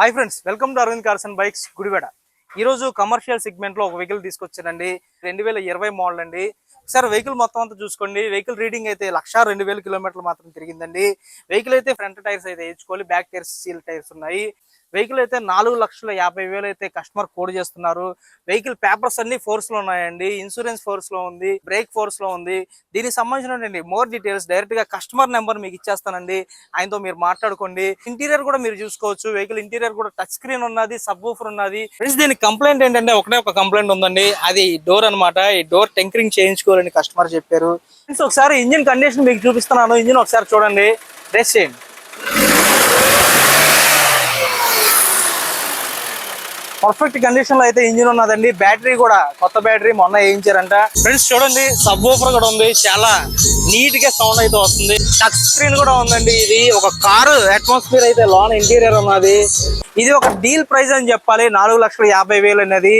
Hi friends, welcome to Aravind cars and bikes Gudivada. ఈ రోజు commercial segment లో ఒక వెహికల్ తీసుకొచ్చానండి. 2020 మోడల్ అండి. సార్ వెహికల్ మొత్తం అంతా చూసుకోండి. వెహికల్ రీడింగ్ అయితే 1,02,000 కిలోమీటర్లు మాత్రం తిరిగిందండి. వెహికల్ అయితే ఫ్రంట్ టైర్స్ అయితే వేయించుకోవాలి, బ్యాక్ టైర్స్ సీల్ టైర్స్ ఉన్నాయి. వెహికల్ అయితే 4,50,000 అయితే కస్టమర్ కోడ్ చేస్తున్నారు. వెహికల్ పేపర్స్ అన్ని ఫోర్స్ లో ఉన్నాయండి. ఇన్సూరెన్స్ ఫోర్స్ లో ఉంది, బ్రేక్ ఫోర్స్ లో ఉంది. దీనికి సంబంధించినటువంటి మోర్ డీటెయిల్స్ డైరెక్ట్ గా కస్టమర్ నెంబర్ మీకు ఇచ్చేస్తానండి. ఆయనతో మీరు మాట్లాడుకోండి. ఇంటీరియర్ కూడా మీరు చూసుకోవచ్చు. వెహికల్ ఇంటీరియర్ కూడా టచ్ స్క్రీన్ ఉన్నది, సబ్ వూఫర్ ఉన్నది. ఫ్రెండ్స్, దీనికి కంప్లైంట్ ఏంటంటే ఒకటే ఒక కంప్లైంట్ ఉందండి. అది డోర్ అన్నమాట. ఈ డోర్ టెంకరింగ్ చేయించుకోవాలని కస్టమర్ చెప్పారు. ఫ్రెండ్స్, ఒకసారి ఇంజిన్ కండిషన్ మీకు చూపిస్తున్నాను. ఇంజిన్ ఒకసారి చూడండి, రేస్ చేయండి. పర్ఫెక్ట్ కండిషన్ లో అయితే ఇంజిన్ ఉన్నదండి. బ్యాటరీ కూడా కొత్త బ్యాటరీ మొన్న వేయించారంట. ఫ్రెండ్స్ చూడండి, సబ్ వూఫర్ కూడా ఉంది. చాలా నీట్ గా సౌండ్ అయితే వస్తుంది. టచ్ స్క్రీన్ కూడా ఉందండి. ఇది ఒక కారు అట్మాస్ఫియర్ అయితే లోన ఇంటీరియర్ ఉన్నది. ఇది ఒక డీల్ ప్రైస్ అని చెప్పాలి. 4,50,000 అనేది.